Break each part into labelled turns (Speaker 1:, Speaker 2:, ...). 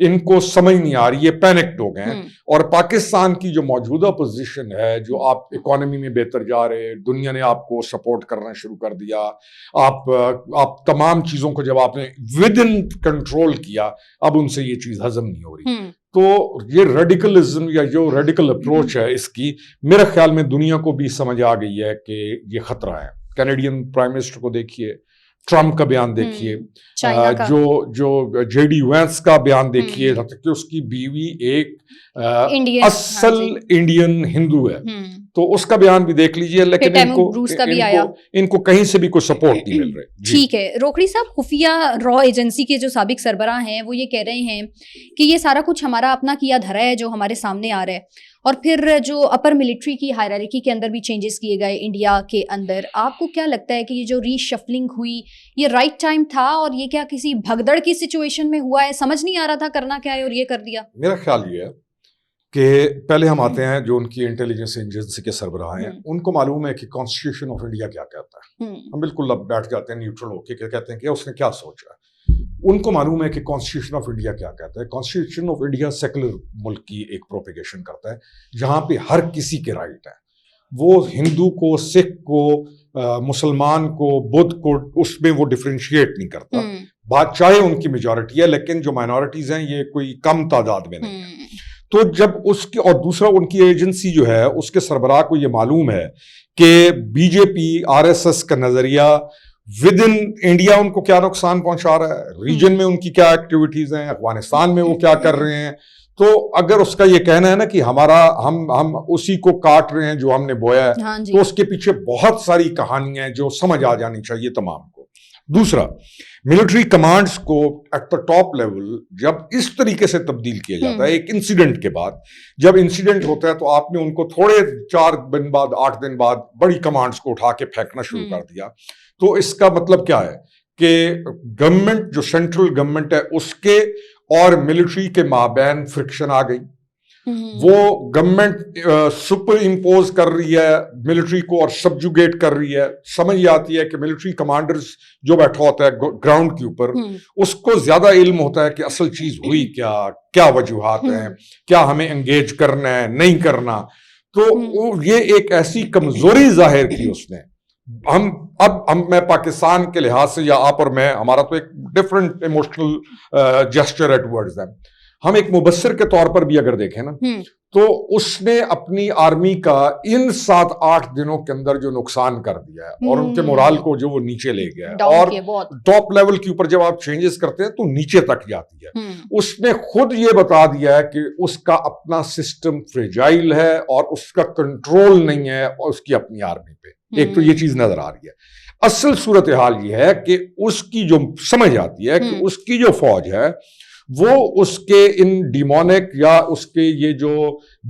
Speaker 1: ان کو سمجھ نہیں آ رہی ہے, پینکڈ ہو گئے ہیں. اور پاکستان کی جو موجودہ پوزیشن ہے, جو آپ اکانومی میں بہتر جا رہے, دنیا نے آپ کو سپورٹ کرنا شروع کر دیا, آپ تمام چیزوں کو جب آپ نے ود ان کنٹرول کیا, اب ان سے یہ چیز ہضم نہیں ہو رہی. تو یہ ریڈیکلزم یا جو ریڈیکل اپروچ ہے اس کی, میرے خیال میں دنیا کو بھی سمجھ آ گئی ہے کہ یہ خطرہ ہے. کینیڈین پرائم منسٹر کو دیکھیے, ٹرمپ کا بیان دیکھیے, جو جے ڈی وینس کا بیان دیکھیے, کہ اس کی بیوی ایک اصل انڈین ہندو ہے, تو اس کا بیان بھی دیکھ لیجئے. لیکن ان کو کہیں سے بھی کوئی سپورٹ نہیں مل رہی.
Speaker 2: ٹھیک ہے روکھڑی صاحب, خفیہ را ایجنسی کے جو سابق سربراہ ہیں وہ یہ کہہ رہے ہیں کہ یہ سارا کچھ ہمارا اپنا کیا دھرا ہے جو ہمارے سامنے آ رہا ہے, اور پھر جو اپر ملٹری کی ہائرارکی کے اندر بھی چینجز کیے گئے انڈیا کے اندر. آپ کو کیا لگتا ہے کہ یہ جو ری شفلنگ ہوئی یہ رائٹ ٹائم تھا, اور یہ کیا کسی بھگدڑ کی سچویشن میں ہوا ہے, سمجھ نہیں آ رہا تھا کرنا کیا ہے اور یہ کر دیا؟
Speaker 1: میرا خیال یہ ہے کہ پہلے ہم آتے ہیں جو ان کی انٹیلیجنس ایجنسی کے سربراہ ہیں, ان کو معلوم ہے کہ کانسٹیٹیوشن آف انڈیا کیا کہتا ہے. ہم بالکل اب بیٹھ جاتے ہیں نیوٹرل ہو کے کہتے ہیں کہ اس نے کیا سوچا. ان کو معلوم ہے کہ کانسٹیٹیوشن آف انڈیا کیا کہتا ہے. کانسٹیٹیوشن آف انڈیا سیکولر ملک کی ایک پروپیگیشن کرتا ہے, جہاں پہ ہر کسی کے رائٹ ہے. وہ ہندو کو, سکھ کو, مسلمان کو, بدھ کو, اس میں وہ ڈفرینشیٹ نہیں کرتا. بات چاہے ان کی میجورٹی ہے, لیکن جو مائنورٹیز ہیں یہ کوئی کم تعداد میں نہیں ہے. تو جب اس کی, اور دوسرا ان کی ایجنسی جو ہے اس کے سربراہ کو یہ معلوم ہے کہ B J P R S S کا نظریہ ود ان انڈیا ان کو کیا نقصان پہنچا رہا ہے, ریجن میں ان کی کیا ایکٹیویٹیز ہیں, افغانستان میں وہ کیا کر رہے ہیں. تو اگر اس کا یہ کہنا ہے نا کہ ہم اسی کو کاٹ رہے ہیں جو ہم نے بویا ہے, تو اس کے پیچھے بہت ساری کہانیاں ہیں جو سمجھ آ جانی چاہیے تمام کو. دوسرا, ملٹری کمانڈز کو ایٹ دا ٹاپ لیول جب اس طریقے سے تبدیل کیا جاتا ہے ایک انسیڈنٹ کے بعد, جب انسیڈنٹ ہوتا ہے تو آپ نے ان کو تھوڑے 4 دن بعد 8 دن بعد بڑی کمانڈز کو اٹھا کے پھینکنا شروع کر دیا. تو اس کا مطلب کیا ہے کہ گورنمنٹ, جو سینٹرل گورنمنٹ ہے, اس کے اور ملٹری کے مابین فرکشن آ گئی. وہ گورنمنٹ سپر امپوز کر رہی ہے ملٹری کو اور سبجوگیٹ کر رہی ہے. سمجھ آتی ہے کہ ملٹری کمانڈرز جو بیٹھا ہوتا ہے گراؤنڈ کے اوپر, اس کو زیادہ علم ہوتا ہے کہ اصل چیز ہوئی کیا وجوہات ہیں, کیا ہمیں انگیج کرنا ہے نہیں کرنا. تو یہ ایک ایسی کمزوری ظاہر کی اس نے. میں پاکستان کے لحاظ سے, یا آپ اور میں, ہمارا تو ایک ڈفرنٹ ایموشنل جسچر ہے ٹورڈز دیم. ہم ایک مبصر کے طور پر بھی اگر دیکھیں نا, تو اس نے اپنی آرمی کا ان 7-8 دنوں کے اندر جو نقصان کر دیا ہے, اور ان کے مورال کو جو وہ نیچے لے گیا ہے, اور ٹاپ لیول کے اوپر جب آپ چینجز کرتے ہیں تو نیچے تک جاتی ہے. اس نے خود یہ بتا دیا ہے کہ اس کا اپنا سسٹم فریجائل ہے اور اس کا کنٹرول نہیں ہے اس کی اپنی آرمی پہ. ایک تو یہ چیز نظر آ رہی ہے. اصل صورتحال یہ ہے کہ اس کی جو سمجھ آتی ہے کہ اس کی جو فوج ہے وہ اس کے ان ڈیمونک یا اس کے یہ جو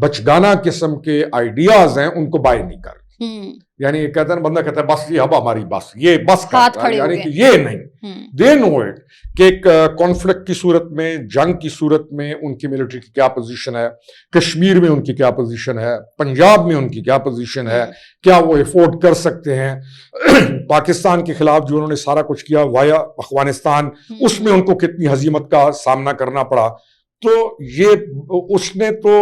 Speaker 1: بچگانہ قسم کے آئیڈیاز ہیں ان کو بائی نہیں کر. یعنی کہتے ہیں بندہ کہتا ہے بس یہ اب ہماری بس یہ بس کرتا ہے, یعنی کہ یہ نہیں. دے نو اٹ کہ ایک کانفلکٹ کی صورت میں, جنگ کی صورت میں ان کی ملٹری کی کیا پوزیشن ہے, کشمیر میں ان کی کیا پوزیشن ہے, پنجاب میں ان کی کیا پوزیشن ہے, کیا وہ افورڈ کر سکتے ہیں. پاکستان کے خلاف جو انہوں نے سارا کچھ کیا وایا افغانستان, اس میں ان کو کتنی ہزیمت کا سامنا کرنا پڑا. تو یہ اس نے تو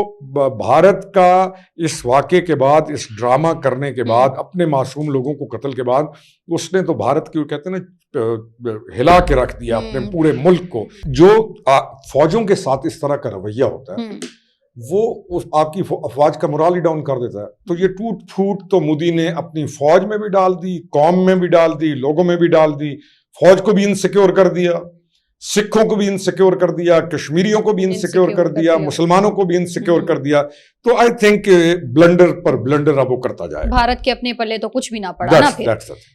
Speaker 1: بھارت کا اس واقعے کے بعد, اس ڈرامہ کرنے کے بعد, اپنے معصوم لوگوں کو قتل کے بعد, اس نے تو بھارت کی کہتے ہیں نا ہلا کے رکھ دیا اپنے پورے ملک کو. جو فوجوں کے ساتھ اس طرح کا رویہ ہوتا ہے وہ آپ کی افواج کا مورال ہی ڈاؤن کر دیتا ہے. تو یہ ٹوٹ پھوٹ تو مودی نے اپنی فوج میں بھی ڈال دی, قوم میں بھی ڈال دی, لوگوں میں بھی ڈال دی. فوج کو بھی انسیکیور کر دیا, سکھوں کو بھی انسیکیور کر دیا, کشمیریوں کو بھی انسیکیور کر دیا, مسلمانوں کو بھی انسیکیور کر دیا. تو I think blunder per blunder اب وہ کرتا جائے.
Speaker 2: بھارت کے اپنے پلے تو کچھ بھی نہ پڑا نا پھر.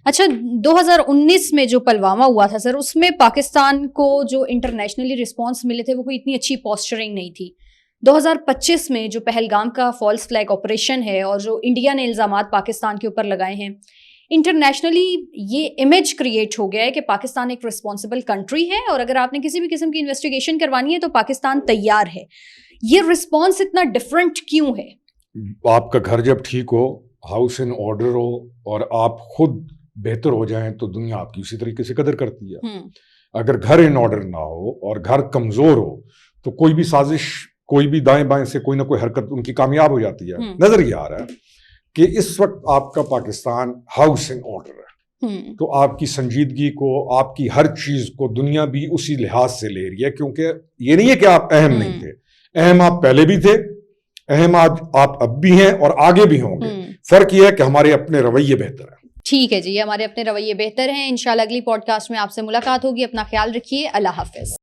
Speaker 2: اچھا 2019 میں جو پلوامہ ہوا تھا سر, اس میں پاکستان کو جو انٹرنیشنلی رسپانس ملے تھے وہ کوئی اتنی اچھی پوسچرنگ نہیں تھی. 2025 میں جو پہلگام کا فالس فلیگ آپریشن ہے اور جو انڈیا نے الزامات پاکستان کے اوپر لگائے ہیں, انٹرنیشنلی یہ امیج کریٹ ہو گیا ہے کہ پاکستان ایک رسپانسبل کنٹری ہے, اور اگر آپ نے کسی بھی قسم کی انویسٹیگیشن کروانی ہے تو پاکستان تیار ہے. یہ رسپانس اتنا ڈفرنٹ کیوں ہے؟
Speaker 1: آپ کا گھر جب ٹھیک ہو, ہاؤس ان آرڈر ہو, اور آپ خود بہتر ہو جائیں تو دنیا آپ کی اسی طریقے سے قدر کرتی ہے. اگر گھر ان آرڈر نہ ہو اور گھر کمزور ہو تو کوئی بھی سازش, کوئی بھی دائیں بائیں سے کوئی نہ کوئی حرکت ان کی کامیاب ہو جاتی ہے. نظر یہ آ رہا ہے کہ اس وقت آپ کا پاکستان ہاؤس ان آرڈر ہے, تو آپ کی سنجیدگی کو, آپ کی ہر چیز کو دنیا بھی اسی لحاظ سے لے رہی ہے, کیونکہ یہ نہیں ہے کہ آپ اہم نہیں تھے, اہم آپ پہلے بھی تھے, اہم آج آپ اب بھی ہیں اور آگے بھی ہوں گے. فرق یہ ہے کہ ہمارے اپنے رویے بہتر ہیں.
Speaker 2: ٹھیک ہے جی, ہمارے اپنے رویے بہتر ہیں. انشاءاللہ اگلی پوڈ کاسٹ میں آپ سے ملاقات ہوگی. اپنا خیال رکھیے. اللہ حافظ.